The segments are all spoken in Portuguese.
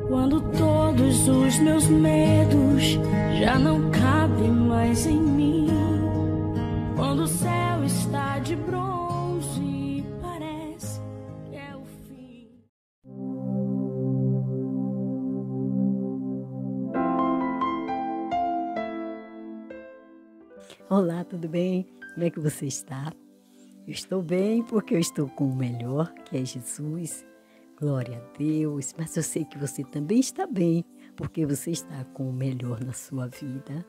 Quando todos os meus medos já não cabem mais em mim, quando o céu está de bronze e parece que é o fim. Olá, tudo bem? Como é que você está? Eu estou bem porque eu estou com o melhor, que é Jesus. Glória a Deus. Mas eu sei que você também está bem porque você está com o melhor na sua vida.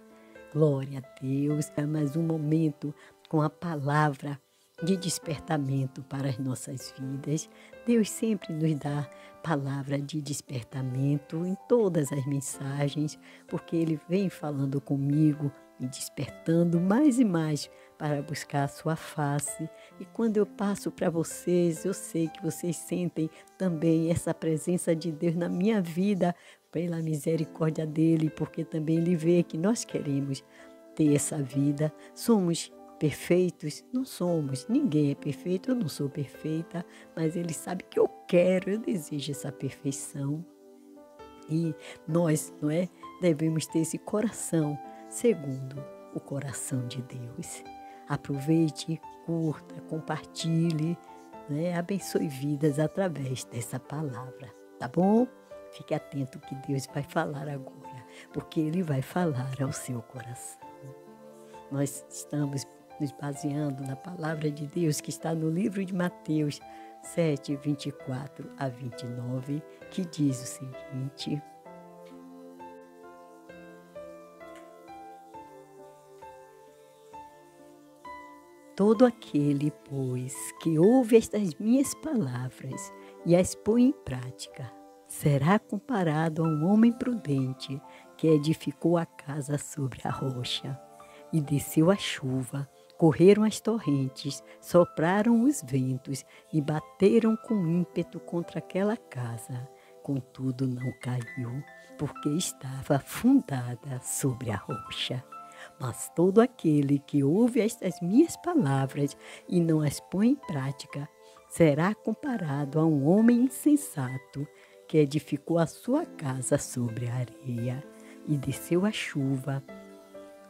Glória a Deus. É mais um momento com a palavra de despertamento para as nossas vidas. Deus sempre nos dá palavra de despertamento em todas as mensagens, porque Ele vem falando comigo, me despertando mais e mais para buscar a sua face. E quando eu passo para vocês, eu sei que vocês sentem também essa presença de Deus na minha vida, pela misericórdia dEle, porque também Ele vê que nós queremos ter essa vida. Somos perfeitos? Não somos. Ninguém é perfeito, eu não sou perfeita, mas Ele sabe que eu quero, eu desejo essa perfeição. E nós, não é, devemos ter esse coração segundo o coração de Deus. Aproveite, curta, compartilhe, né? Abençoe vidas através dessa palavra, tá bom? Fique atento que Deus vai falar agora, porque Ele vai falar ao seu coração. Nós estamos nos baseando na palavra de Deus que está no livro de Mateus 7, 24 a 29, que diz o seguinte: todo aquele, pois, que ouve estas minhas palavras e as põe em prática, será comparado a um homem prudente que edificou a casa sobre a rocha. E desceu a chuva, correram as torrentes, sopraram os ventos e bateram com ímpeto contra aquela casa. Contudo, não caiu, porque estava fundada sobre a rocha. Mas todo aquele que ouve estas minhas palavras e não as põe em prática, será comparado a um homem insensato que edificou a sua casa sobre a areia. E desceu a chuva,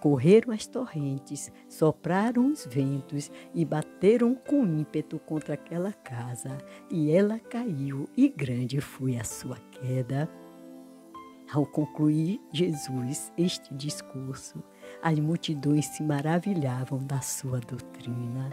correram as torrentes, sopraram os ventos e bateram com ímpeto contra aquela casa, e ela caiu, e grande foi a sua queda. Ao concluir Jesus este discurso, as multidões se maravilhavam da sua doutrina,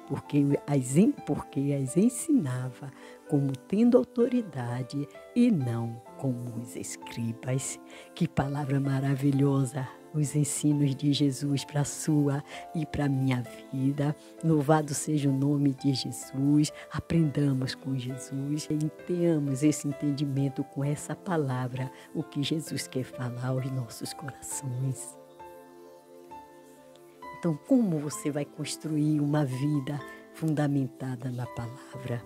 porque as ensinava como tendo autoridade e não como os escribas. Que palavra maravilhosa! Os ensinos de Jesus para a sua e para a minha vida. Louvado seja o nome de Jesus. Aprendamos com Jesus e tenhamos esse entendimento com essa palavra, o que Jesus quer falar aos nossos corações. Então, como você vai construir uma vida fundamentada na palavra?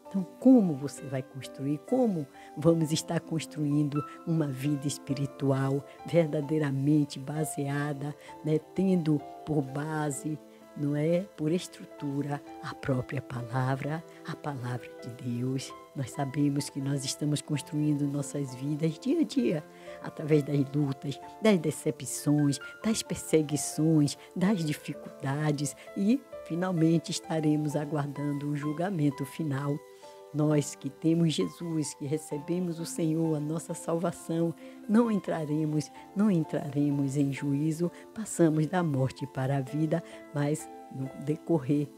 Então, como você vai construir? Como vamos estar construindo uma vida espiritual verdadeiramente baseada, né, tendo por base, não é, por estrutura, a própria palavra, a palavra de Deus? Nós sabemos que nós estamos construindo nossas vidas dia a dia, através das lutas, das decepções, das perseguições, das dificuldades e, finalmente, estaremos aguardando o julgamento final. Nós que temos Jesus, que recebemos o Senhor, a nossa salvação, não entraremos em juízo, passamos da morte para a vida, mas no decorrer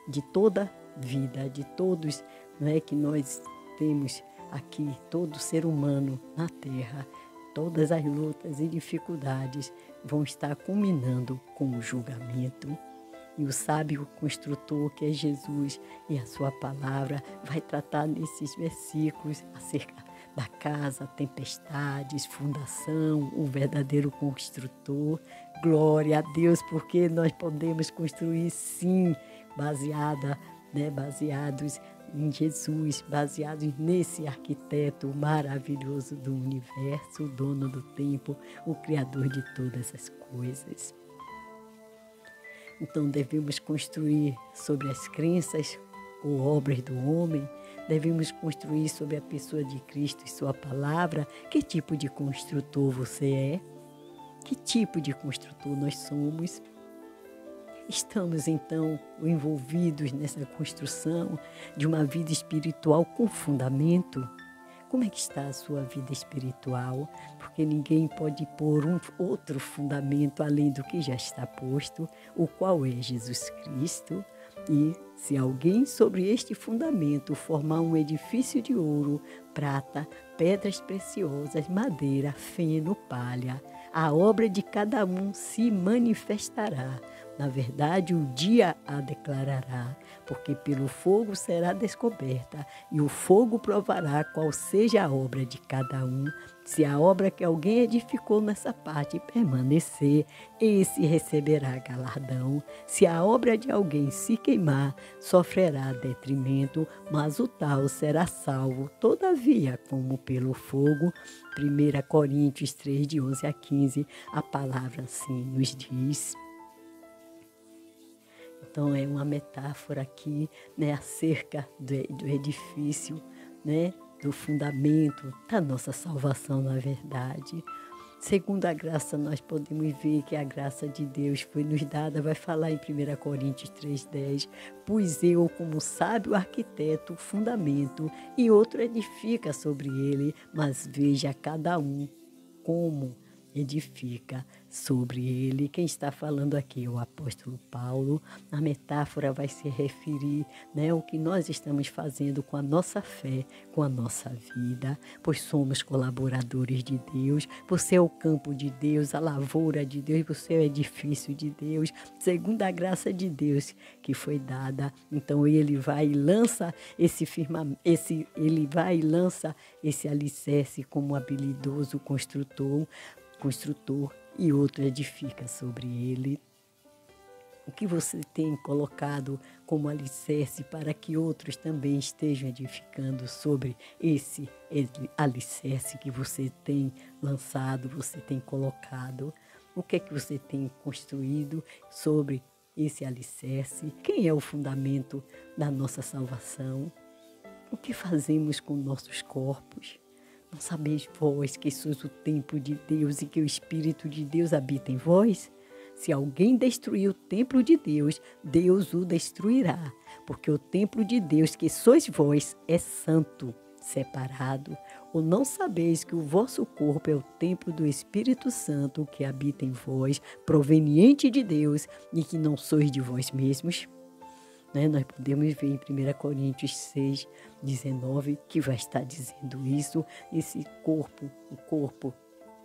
de toda vida, de todos, não é, que nós temos aqui, todo ser humano na terra, todas as lutas e dificuldades vão estar culminando com o julgamento. E o sábio construtor, que é Jesus, e a sua palavra, vai tratar nesses versículos acerca da casa, tempestades, fundação, o verdadeiro construtor. Glória a Deus, porque nós podemos construir, sim, baseados em Jesus, baseados nesse arquiteto maravilhoso do universo, o dono do tempo, o Criador de todas as coisas. Então devemos construir sobre as crenças ou obras do homem, devemos construir sobre a pessoa de Cristo e sua palavra. Que tipo de construtor você é? Que tipo de construtor nós somos? Estamos, então, envolvidos nessa construção de uma vida espiritual com fundamento? Como é que está a sua vida espiritual? Porque ninguém pode pôr outro fundamento além do que já está posto, o qual é Jesus Cristo. E se alguém sobre este fundamento formar um edifício de ouro, prata, pedras preciosas, madeira, feno, palha, a obra de cada um se manifestará. Na verdade, o dia a declarará, porque pelo fogo será descoberta, e o fogo provará qual seja a obra de cada um. Se a obra que alguém edificou nessa parte permanecer, esse receberá galardão. Se a obra de alguém se queimar, sofrerá detrimento, mas o tal será salvo, todavia, como pelo fogo. 1 Coríntios 3, de 11 a 15, a palavra assim nos diz. Então, é uma metáfora aqui, né, acerca do edifício, né, do fundamento da nossa salvação, na verdade. Segundo a graça, nós podemos ver que a graça de Deus foi nos dada, vai falar em 1 Coríntios 3,10, pois eu, como sábio arquiteto, fundamento, e outro edifica sobre ele, mas veja cada um como edifica sobre ele. Quem está falando aqui é o apóstolo Paulo. A metáfora vai se referir, né, ao que nós estamos fazendo com a nossa fé, com a nossa vida, pois somos colaboradores de Deus. Você é o campo de Deus, a lavoura de Deus, você é o edifício de Deus, segundo a graça de Deus que foi dada. Então ele vai e lança esse alicerce como habilidoso construtor, e outro edifica sobre ele. O que você tem colocado como alicerce para que outros também estejam edificando sobre esse alicerce que você tem lançado, você tem colocado? O que é que você tem construído sobre esse alicerce? Quem é o fundamento da nossa salvação? O que fazemos com nossos corpos? Não sabeis vós que sois o templo de Deus e que o Espírito de Deus habita em vós? Se alguém destruir o templo de Deus, Deus o destruirá, porque o templo de Deus que sois vós é santo, separado. Ou não sabeis que o vosso corpo é o templo do Espírito Santo que habita em vós, proveniente de Deus, e que não sois de vós mesmos? Nós podemos ver em 1 Coríntios 6, 19, que vai estar dizendo isso. Esse corpo,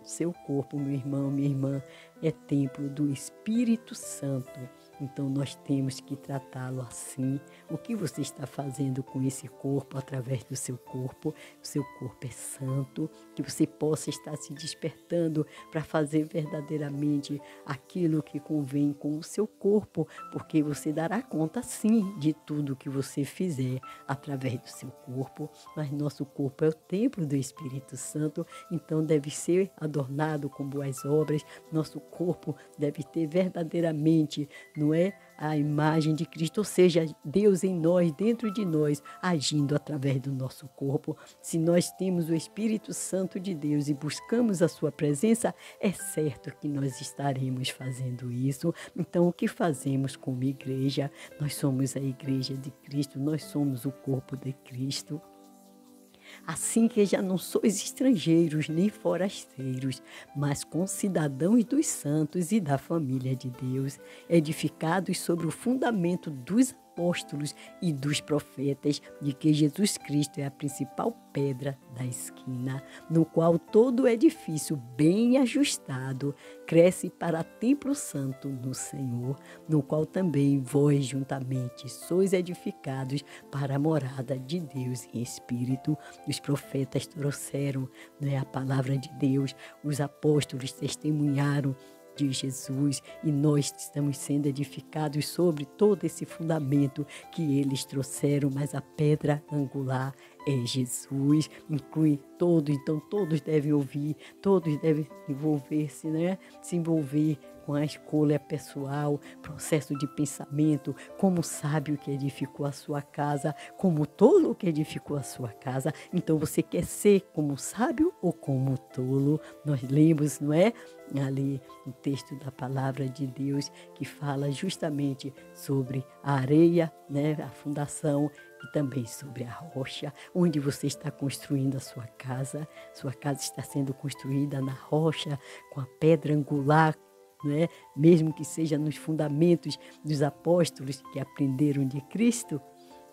seu corpo, meu irmão, minha irmã, é templo do Espírito Santo. Então, nós temos que tratá-lo assim. O que você está fazendo com esse corpo, através do seu corpo? O seu corpo é santo, que você possa estar se despertando para fazer verdadeiramente aquilo que convém com o seu corpo, porque você dará conta, sim, de tudo que você fizer através do seu corpo. Mas nosso corpo é o templo do Espírito Santo, então deve ser adornado com boas obras. Nosso corpo deve ter verdadeiramente, não é, a imagem de Cristo, ou seja, Deus em nós, dentro de nós, agindo através do nosso corpo. Se nós temos o Espírito Santo de Deus e buscamos a sua presença, é certo que nós estaremos fazendo isso. Então, o que fazemos como igreja? Nós somos a igreja de Cristo, nós somos o corpo de Cristo. Assim que já não sois estrangeiros nem forasteiros, mas concidadãos dos santos e da família de Deus, edificados sobre o fundamento dos apóstolos e dos profetas, de que Jesus Cristo é a principal pedra da esquina, no qual todo o edifício bem ajustado cresce para templo santo no Senhor, no qual também vós juntamente sois edificados para a morada de Deus em Espírito. Os profetas trouxeram, a palavra de Deus, os apóstolos testemunharam de Jesus, e nós estamos sendo edificados sobre todo esse fundamento que eles trouxeram, mas a pedra angular é Jesus. Inclui todos, então todos devem ouvir, todos devem envolver-se, né? Se envolver com a escolha pessoal, processo de pensamento, como sábio que edificou a sua casa, como tolo que edificou a sua casa. Então você quer ser como sábio ou como tolo? Nós lemos, não é? Ali o texto da palavra de Deus que fala justamente sobre a areia, né? A fundação, e também sobre a rocha, onde você está construindo a sua casa. Sua casa está sendo construída na rocha, com a pedra angular, né? Mesmo que seja nos fundamentos dos apóstolos que aprenderam de Cristo,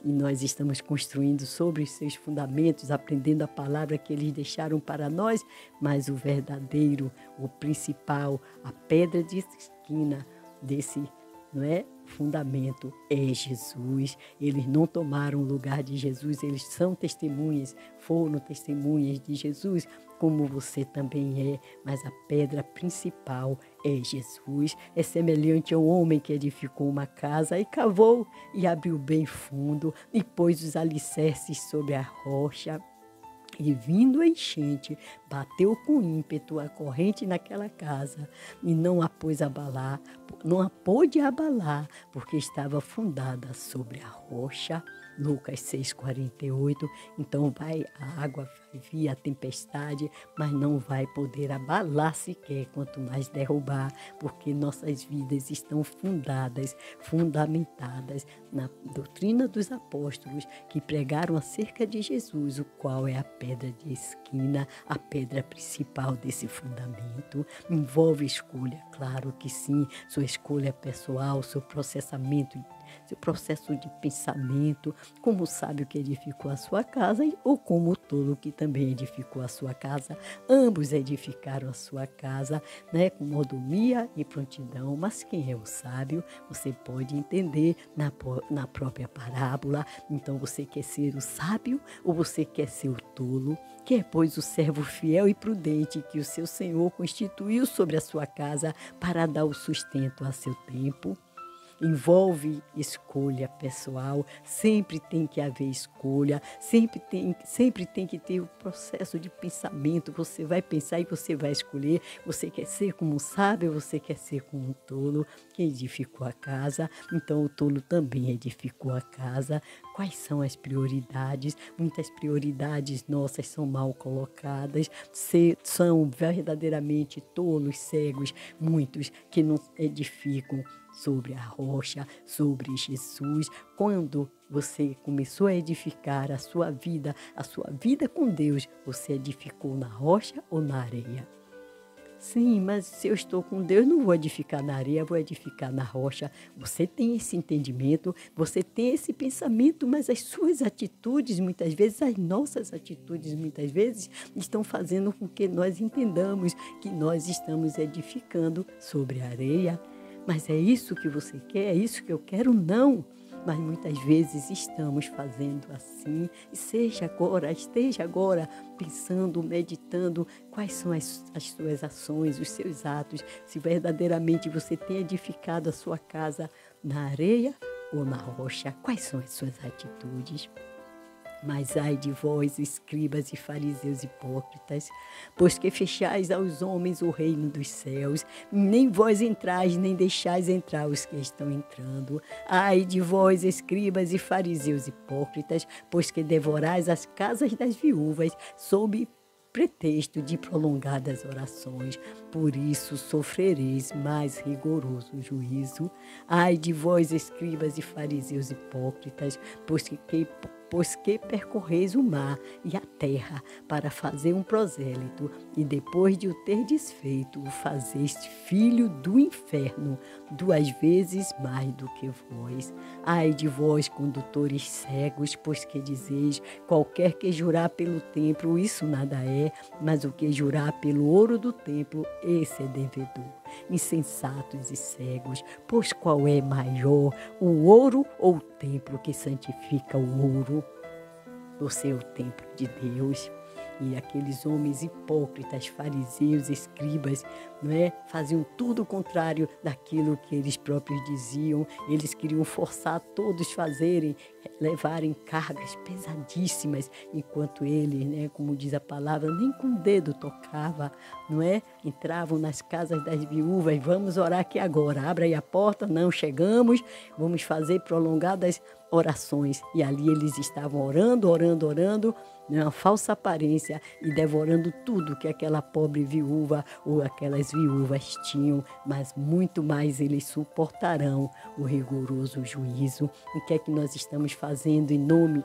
e nós estamos construindo sobre os seus fundamentos, aprendendo a palavra que eles deixaram para nós, mas o verdadeiro, o principal, a pedra de esquina desse, não é, fundamento é Jesus. Eles não tomaram o lugar de Jesus, eles são testemunhas, foram testemunhas de Jesus, como você também é, mas a pedra principal é Jesus. É semelhante ao homem que edificou uma casa e cavou e abriu bem fundo e pôs os alicerces sobre a rocha. E vindo a enchente, bateu com ímpeto a corrente naquela casa e não a pôde abalar, porque estava fundada sobre a rocha. Lucas 6,48. Então a água vai vir, a tempestade, mas não vai poder abalar sequer, quanto mais derrubar, porque nossas vidas estão fundamentadas na doutrina dos apóstolos que pregaram acerca de Jesus, o qual é a pedra de esquina, a pedra principal desse fundamento. Envolve escolha, claro que sim, sua escolha pessoal, seu processamento, seu processo de pensamento, como o sábio que edificou a sua casa ou como o tolo que também edificou a sua casa. Ambos edificaram a sua casa, né, com mordomia e prontidão. Mas quem é o sábio? Você pode entender na própria parábola. Então você quer ser o sábio ou você quer ser o tolo? Que é, pois, o servo fiel e prudente que o seu Senhor constituiu sobre a sua casa para dar o sustento a seu tempo. Envolve escolha pessoal, sempre tem que haver escolha, sempre tem que ter o processo de pensamento. Você vai pensar e você vai escolher. Você quer ser como um sábio, você quer ser como um tolo que edificou a casa. Então o tolo também edificou a casa. Quais são as prioridades? Muitas prioridades nossas são mal colocadas, são verdadeiramente tolos, cegos, muitos que não edificam sobre a rocha, sobre Jesus. Quando você começou a edificar a sua vida com Deus, você edificou na rocha ou na areia? Sim, mas se eu estou com Deus, não vou edificar na areia, vou edificar na rocha. Você tem esse entendimento, você tem esse pensamento, mas as suas atitudes, muitas vezes, as nossas atitudes, muitas vezes, estão fazendo com que nós entendamos que nós estamos edificando sobre a areia. Mas é isso que você quer? É isso que eu quero? Não. Mas muitas vezes estamos fazendo assim. E esteja agora pensando, meditando quais são as suas ações, os seus atos. Se verdadeiramente você tem edificado a sua casa na areia ou na rocha, quais são as suas atitudes? Mas ai de vós, escribas e fariseus hipócritas, pois que fechais aos homens o reino dos céus, nem vós entrais, nem deixais entrar os que estão entrando. Ai de vós, escribas e fariseus hipócritas, pois que devorais as casas das viúvas, sob pretexto de prolongadas orações, por isso sofrereis mais rigoroso juízo. Ai de vós, escribas e fariseus hipócritas, pois que percorreis o mar e a terra para fazer um prosélito, e depois de o ter desfeito, o fazeis filho do inferno, 2 vezes mais do que vós. Ai de vós, condutores cegos, pois que dizeis, qualquer que jurar pelo templo, isso nada é, mas o que jurar pelo ouro do templo, esse é devedor. Insensatos e cegos, pois qual é maior, o ouro ou o templo que santifica o ouro? Você é o templo de Deus. E aqueles homens hipócritas, fariseus, escribas, não é? Faziam tudo o contrário daquilo que eles próprios diziam. Eles queriam forçar todos a levarem cargas pesadíssimas, enquanto ele, né, como diz a palavra, nem com o dedo tocava, não é? Entravam nas casas das viúvas, vamos orar aqui agora, abra aí a porta, não chegamos, vamos fazer prolongadas orações. E ali eles estavam orando, uma falsa aparência, e devorando tudo que aquela pobre viúva ou aquelas viúvas tinham, mas muito mais eles suportarão o rigoroso juízo. O que é que nós estamos fazendo em nome,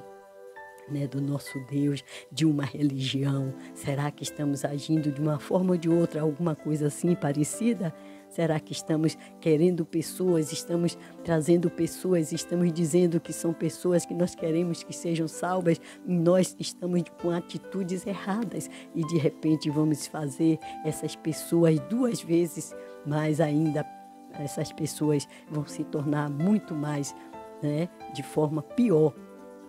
né, do nosso Deus, de uma religião? Será que estamos agindo de uma forma ou de outra, alguma coisa assim parecida? Será que estamos querendo pessoas, estamos trazendo pessoas, estamos dizendo que são pessoas que nós queremos que sejam salvas, e nós estamos com atitudes erradas, e de repente vamos fazer essas pessoas 2 vezes mais ainda? Essas pessoas vão se tornar muito mais, né, de forma pior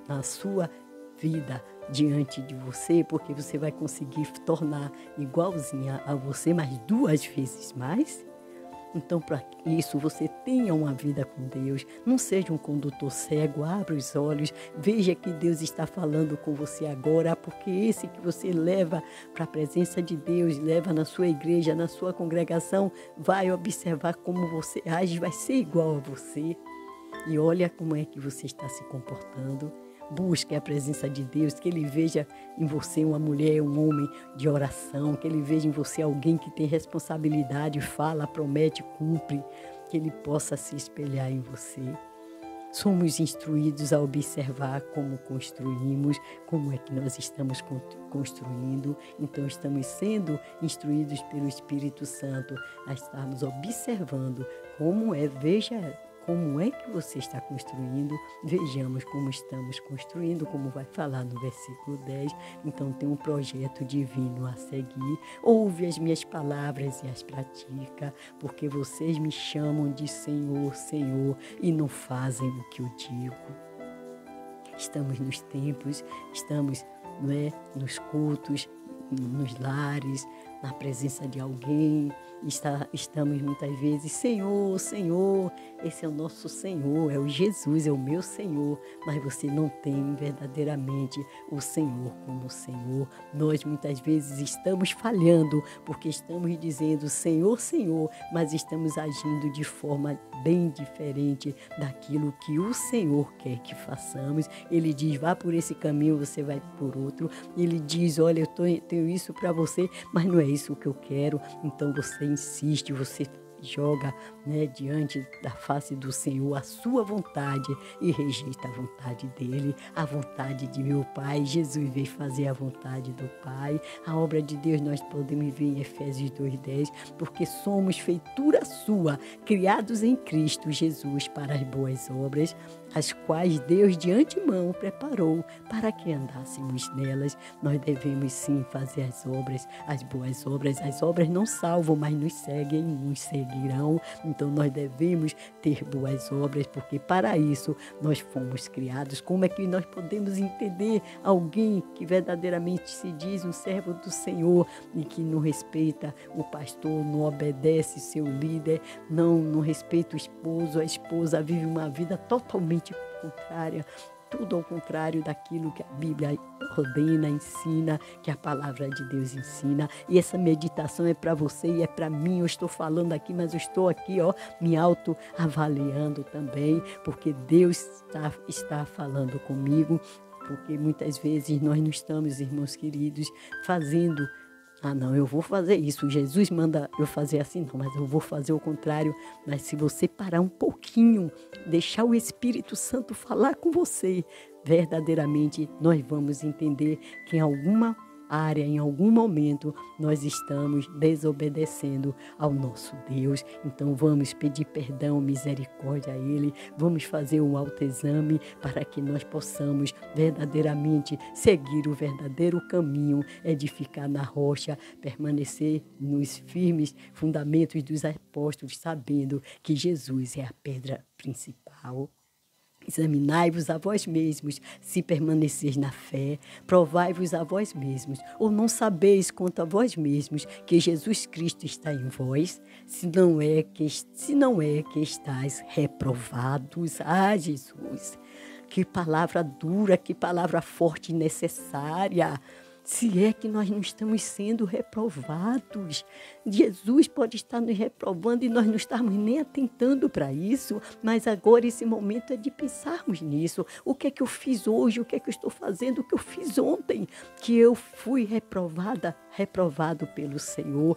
na sua vida diante de você, porque você vai conseguir tornar igualzinha a você, mas 2 vezes mais. Então, para isso, você tenha uma vida com Deus. Não seja um condutor cego, abra os olhos, veja que Deus está falando com você agora, porque esse que você leva para a presença de Deus, leva na sua igreja, na sua congregação, vai observar como você age, vai ser igual a você. E olha como é que você está se comportando. Busque a presença de Deus, que Ele veja em você uma mulher, um homem de oração, que Ele veja em você alguém que tem responsabilidade, fala, promete, cumpre, que Ele possa se espelhar em você. Somos instruídos a observar como construímos, como é que nós estamos construindo. Então, estamos sendo instruídos pelo Espírito Santo a estarmos observando como é, veja como é que você está construindo, vejamos como estamos construindo, como vai falar no versículo 10. Então tem um projeto divino a seguir. Ouve as minhas palavras e as pratica, porque vocês me chamam de Senhor, Senhor, e não fazem o que eu digo. Estamos nos templos, estamos, não é, nos cultos, nos lares, na presença de alguém. Estamos muitas vezes, Senhor, Senhor, esse é o nosso Senhor, é o Jesus, é o meu Senhor, mas você não tem verdadeiramente o Senhor como Senhor. Nós muitas vezes estamos falhando, porque estamos dizendo Senhor, Senhor, mas estamos agindo de forma bem diferente daquilo que o Senhor quer que façamos. Ele diz, vá por esse caminho, você vai por outro. Ele diz, olha, eu tenho isso para você, mas não é isso que eu quero. Então você insiste, você joga, né, diante da face do Senhor a sua vontade e rejeita a vontade dele, a vontade de meu Pai. Jesus veio fazer a vontade do Pai. A obra de Deus nós podemos ver em Efésios 2:10, porque somos feitura sua, criados em Cristo Jesus para as boas obras, as quais Deus de antemão preparou para que andássemos nelas. Nós devemos sim fazer as obras, as boas obras. As obras não salvam, mas nos seguem, nos seguirão. Então nós devemos ter boas obras, porque para isso nós fomos criados. Como é que nós podemos entender alguém que verdadeiramente se diz um servo do Senhor e que não respeita o pastor, não obedece seu líder, não respeita o esposo, a esposa vive uma vida totalmente contrária, tudo ao contrário daquilo que a Bíblia ordena, ensina, que a palavra de Deus ensina. E essa meditação é para você e é para mim. Eu estou falando aqui, mas eu estou aqui, me autoavaliando também, porque Deus está falando comigo, porque muitas vezes nós não estamos, irmãos queridos, fazendo não, eu vou fazer isso, Jesus manda eu fazer assim, não, mas eu vou fazer o contrário. Mas se você parar um pouquinho, deixar o Espírito Santo falar com você, verdadeiramente nós vamos entender que em alguma área, em algum momento, nós estamos desobedecendo ao nosso Deus. Então vamos pedir perdão, misericórdia a Ele, vamos fazer um autoexame para que nós possamos verdadeiramente seguir o verdadeiro caminho, edificar na rocha, permanecer nos firmes fundamentos dos apóstolos, sabendo que Jesus é a pedra principal. Examinai-vos a vós mesmos, se permaneceis na fé, provai-vos a vós mesmos, ou não sabeis quanto a vós mesmos que Jesus Cristo está em vós, se não é que estáis reprovados. Ah, Jesus, que palavra dura, que palavra forte e necessária. Se é que nós não estamos sendo reprovados, Jesus pode estar nos reprovando e nós não estamos nem atentando para isso, mas agora esse momento é de pensarmos nisso. O que é que eu fiz hoje? O que é que eu estou fazendo? O que eu fiz ontem? Que eu fui reprovado pelo Senhor.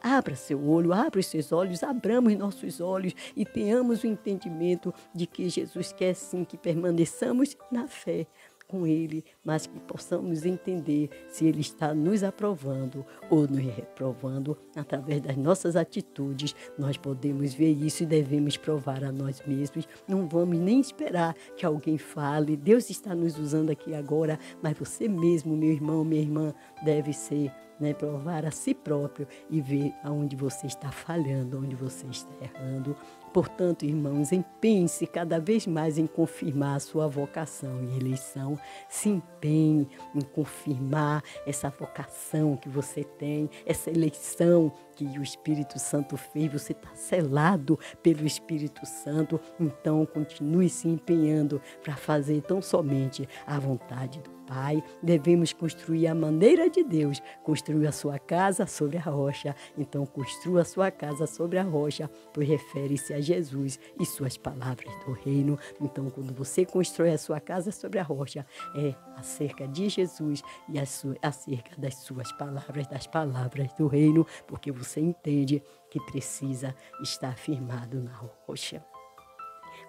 Abra seu olho, abra os seus olhos, abramos nossos olhos e tenhamos o entendimento de que Jesus quer sim que permaneçamos na fé com Ele, mas que possamos entender se Ele está nos aprovando ou nos reprovando. Através das nossas atitudes, nós podemos ver isso e devemos provar a nós mesmos. Não vamos nem esperar que alguém fale. Deus está nos usando aqui agora, mas você mesmo, meu irmão, minha irmã, deve ser, provar a si próprio e ver aonde você está falhando, onde você está errando. Portanto, irmãos, empenhe-se cada vez mais em confirmar a sua vocação e eleição. Se empenhe em confirmar essa vocação que você tem, essa eleição que o Espírito Santo fez. Você está selado pelo Espírito Santo. Então, continue se empenhando para fazer tão somente a vontade do Pai. Devemos construir a maneira de Deus, construir a sua casa sobre a rocha. Então, construa a sua casa sobre a rocha, pois refere-se a Jesus e suas palavras do reino. Então, quando você constrói a sua casa sobre a rocha, é acerca de Jesus e acerca das suas palavras, das palavras do reino, porque você entende que precisa estar firmado na rocha.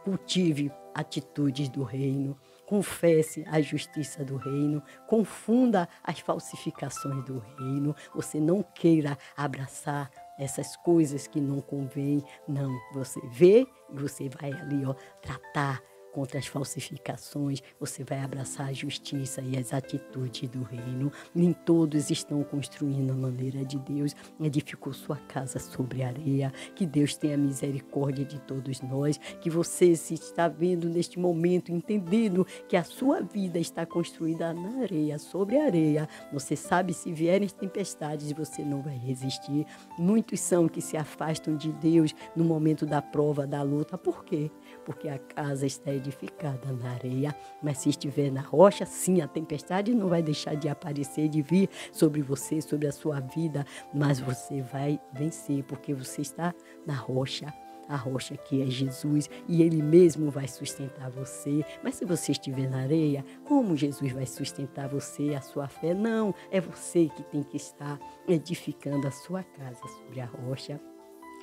Cultive atitudes do reino, confesse a justiça do reino, confunda as falsificações do reino. Você não queira abraçar essas coisas que não convêm, não. Você vê e você vai ali, tratar contra as falsificações, você vai abraçar a justiça e as atitudes do reino. Nem todos estão construindo a maneira de Deus. Edificou sua casa sobre areia. Que Deus tenha misericórdia de todos nós. Que você se está vendo neste momento, entendendo que a sua vida está construída na areia, sobre areia. Você sabe, se vierem tempestades, você não vai resistir. Muitos são que se afastam de Deus no momento da prova, da luta. Por quê? Porque a casa está edificada na areia, mas se estiver na rocha, sim, a tempestade não vai deixar de aparecer, de vir sobre você, sobre a sua vida, mas você vai vencer, porque você está na rocha. A rocha que é Jesus, e Ele mesmo vai sustentar você. Mas se você estiver na areia, como Jesus vai sustentar você, a sua fé? Não, é você que tem que estar edificando a sua casa sobre a rocha.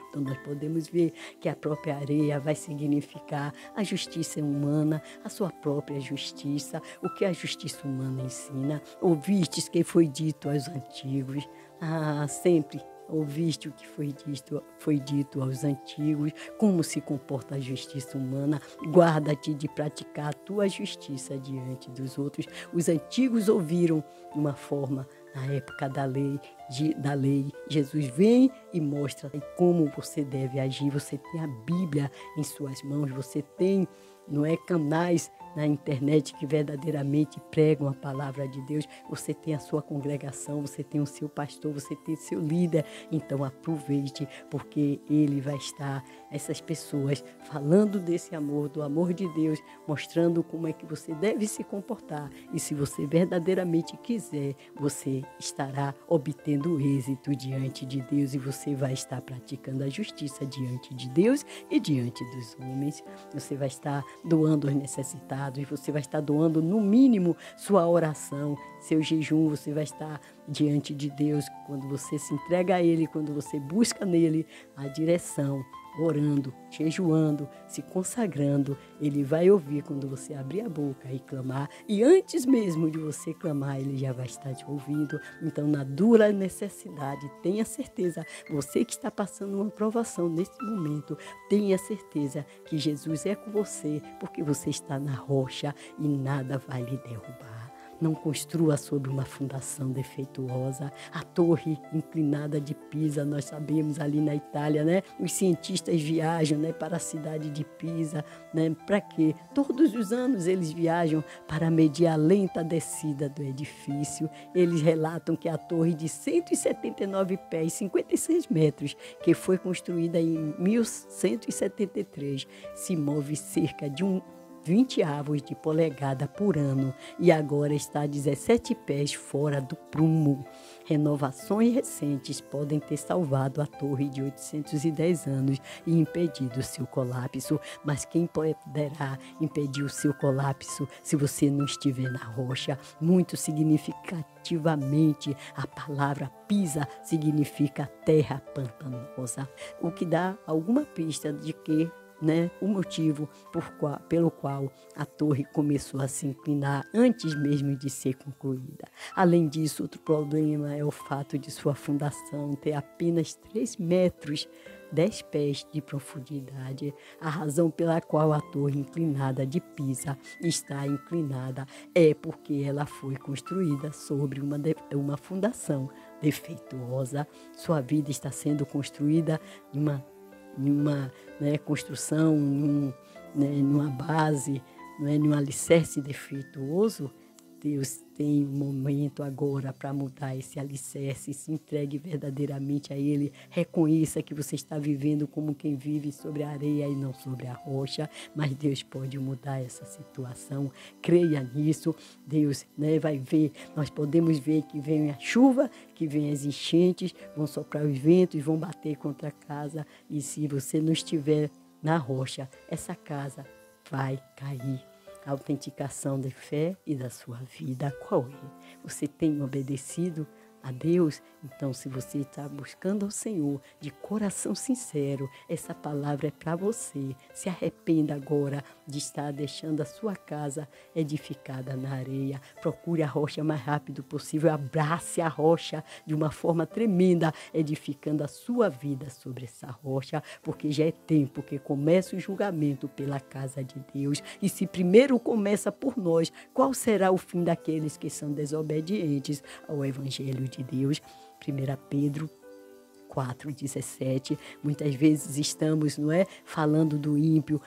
Então, nós podemos ver que a própria areia vai significar a justiça humana, a sua própria justiça, o que a justiça humana ensina. Ouvistes que foi dito aos antigos. Sempre ouviste o que foi dito aos antigos, como se comporta a justiça humana. Guarda-te de praticar a tua justiça diante dos outros. Os antigos ouviram de uma forma. Na época da lei, Jesus vem e mostra como você deve agir. Você tem a Bíblia em suas mãos, você tem, canais na internet que verdadeiramente pregam a palavra de Deus. Você tem a sua congregação, você tem o seu pastor, você tem o seu líder. Então aproveite, porque ele vai estar, essas pessoas, falando desse amor, do amor de Deus, mostrando como é que você deve se comportar. E se você verdadeiramente quiser, você estará obtendo êxito diante de Deus e você vai estar praticando a justiça diante de Deus e diante dos homens. Você vai estar doando aos necessitados, você vai estar doando no mínimo sua oração, seu jejum. Você vai estar diante de Deus quando você se entrega a Ele, quando você busca nele a direção, orando, jejuando, se consagrando. Ele vai ouvir quando você abrir a boca e clamar. E antes mesmo de você clamar, Ele já vai estar te ouvindo. Então, na dura necessidade, tenha certeza, você que está passando uma provação nesse momento, tenha certeza que Jesus é com você, porque você está na rocha e nada vai lhe derrubar. Não construa sobre uma fundação defeituosa. A torre inclinada de Pisa, nós sabemos ali na Itália, né? Os cientistas viajam, né, para a cidade de Pisa, né? Para quê? Todos os anos eles viajam para medir a lenta descida do edifício. Eles relatam que a torre de 179 pés, 56 metros, que foi construída em 1173, se move cerca de 20 avos de polegada por ano e agora está a 17 pés fora do prumo. Renovações recentes podem ter salvado a torre de 810 anos e impedido o seu colapso, mas quem poderá impedir o seu colapso se você não estiver na rocha? Muito significativamente, a palavra Pisa significa terra pantanosa, o que dá alguma pista de que o motivo pelo qual a torre começou a se inclinar antes mesmo de ser concluída. Além disso, outro problema é o fato de sua fundação ter apenas 3 metros, 10 pés de profundidade. A razão pela qual a torre inclinada de Pisa está inclinada é porque ela foi construída sobre uma fundação defeituosa. Sua vida está sendo construída em uma construção, numa base, num alicerce defeituoso. Deus tem um momento agora para mudar esse alicerce, se entregue verdadeiramente a Ele, reconheça que você está vivendo como quem vive sobre a areia e não sobre a rocha, mas Deus pode mudar essa situação, creia nisso. Deus vai ver, nós podemos ver que vem a chuva, que vem as enchentes, vão soprar os ventos, vão bater contra a casa, e se você não estiver na rocha, essa casa vai cair. A autenticação da fé e da sua vida, qual é? Você tem obedecido a Deus? Então, se você está buscando ao Senhor de coração sincero, essa palavra é para você. Se arrependa agora de estar deixando a sua casa edificada na areia. Procure a rocha o mais rápido possível. Abrace a rocha de uma forma tremenda, edificando a sua vida sobre essa rocha, porque já é tempo que começa o julgamento pela casa de Deus. E se primeiro começa por nós, qual será o fim daqueles que são desobedientes ao Evangelho de Deus? 1 Pedro 4,17, muitas vezes estamos, falando do ímpio,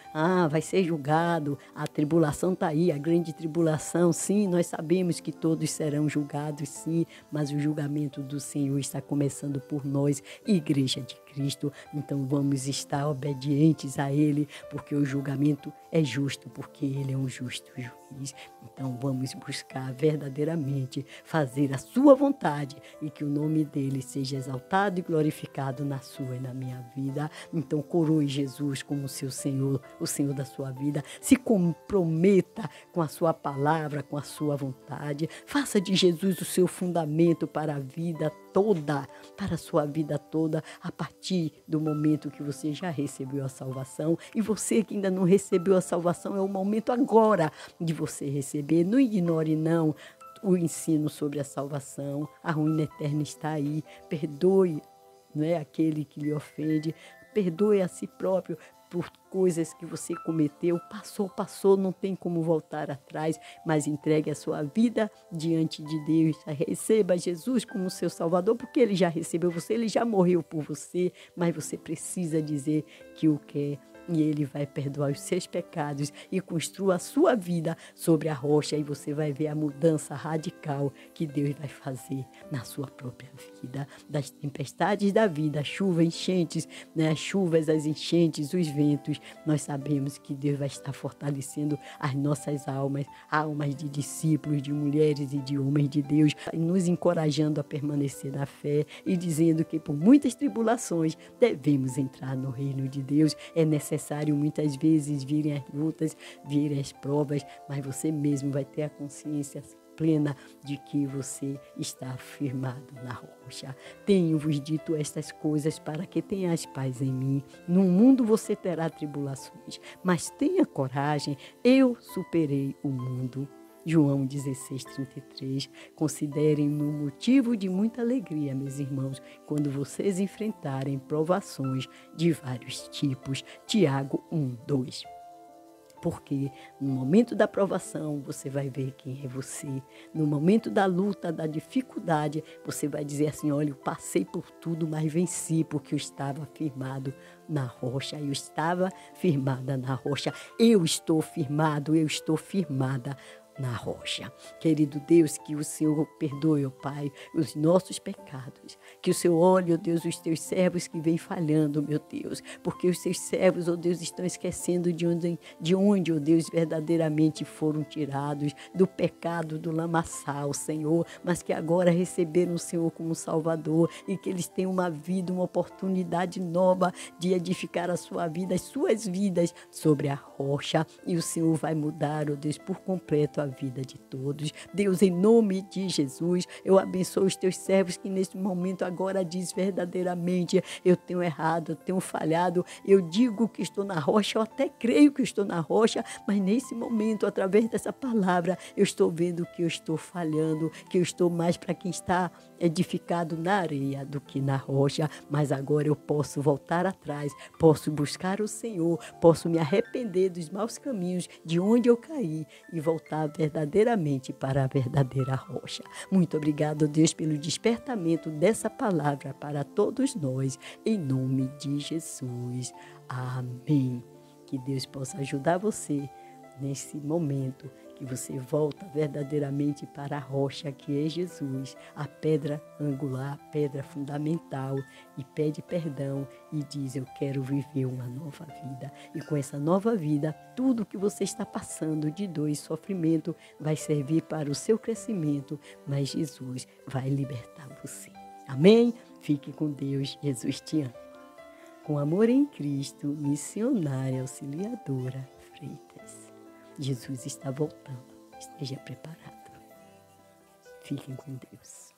vai ser julgado, a tribulação está aí, a grande tribulação, sim, nós sabemos que todos serão julgados, sim, mas o julgamento do Senhor está começando por nós, Igreja de Cristo. Então vamos estar obedientes a Ele, porque o julgamento é justo, porque Ele é um justo juiz. Então vamos buscar verdadeiramente fazer a sua vontade e que o nome dEle seja exaltado e glorificado na sua e na minha vida. Então coroe Jesus como seu Senhor, o Senhor da sua vida. Se comprometa com a sua palavra, com a sua vontade. Faça de Jesus o seu fundamento para a vida toda, para a sua vida toda, a partir do momento que você já recebeu a salvação. E você que ainda não recebeu a salvação, é o momento agora de você receber. Não ignore, não, o ensino sobre a salvação. A ruína eterna está aí. Perdoe, aquele que lhe ofende. Perdoe a si próprio por coisas que você cometeu. Passou, não tem como voltar atrás, mas entregue a sua vida diante de Deus. Receba Jesus como seu Salvador, porque Ele já recebeu você, Ele já morreu por você, mas você precisa dizer que o quer. E Ele vai perdoar os seus pecados e construa a sua vida sobre a rocha, e você vai ver a mudança radical que Deus vai fazer na sua própria vida. Das tempestades da vida, chuva, enchentes, as chuvas, as enchentes, os ventos, nós sabemos que Deus vai estar fortalecendo as nossas almas de discípulos, de mulheres e de homens de Deus, nos encorajando a permanecer na fé e dizendo que por muitas tribulações devemos entrar no reino de Deus. É necessário muitas vezes virem as lutas, virem as provas, mas você mesmo vai ter a consciência plena de que você está firmado na rocha. Tenho-vos dito estas coisas para que tenhais paz em mim. No mundo você terá tribulações, mas tenha coragem, eu superei o mundo. João 16:33. Considerem-no motivo de muita alegria, meus irmãos, quando vocês enfrentarem provações de vários tipos. Tiago 1:2. Porque no momento da provação, você vai ver quem é você. No momento da luta, da dificuldade, você vai dizer assim, olha, eu passei por tudo, mas venci, porque eu estava firmado na rocha. Eu estava firmada na rocha. Eu estou firmado, eu estou firmada na rocha. Querido Deus, que o Senhor perdoe, ó Pai, os nossos pecados. Que o Senhor olhe, ó Deus, os teus servos que vêm falhando, meu Deus. Porque os teus servos, ó Deus, estão esquecendo de onde, ó Deus, verdadeiramente foram tirados do pecado, do lamaçal, Senhor. Mas que agora receberam o Senhor como Salvador e que eles tenham uma vida, uma oportunidade nova de edificar a sua vida, as suas vidas sobre a rocha. E o Senhor vai mudar, ó Deus, por completo a vida de todos. Deus, em nome de Jesus, eu abençoo os teus servos que neste momento agora diz verdadeiramente, eu tenho errado, eu tenho falhado, eu digo que estou na rocha, eu até creio que estou na rocha, mas nesse momento, através dessa palavra, eu estou vendo que eu estou falhando, que eu estou mais para quem está edificado na areia do que na rocha, mas agora eu posso voltar atrás, posso buscar o Senhor, posso me arrepender dos maus caminhos de onde eu caí e voltar verdadeiramente para a verdadeira rocha. Muito obrigado, Deus, pelo despertamento dessa palavra para todos nós, em nome de Jesus. Amém. Que Deus possa ajudar você nesse momento, que você volta verdadeiramente para a rocha que é Jesus, a pedra angular, a pedra fundamental, e pede perdão e diz, eu quero viver uma nova vida. E com essa nova vida, tudo que você está passando de dor e sofrimento vai servir para o seu crescimento, mas Jesus vai libertar você. Amém? Fique com Deus, Jesus te ama. Com amor em Cristo, missionária auxiliadora Freitas. Jesus está voltando. Esteja preparado. Fiquem com Deus.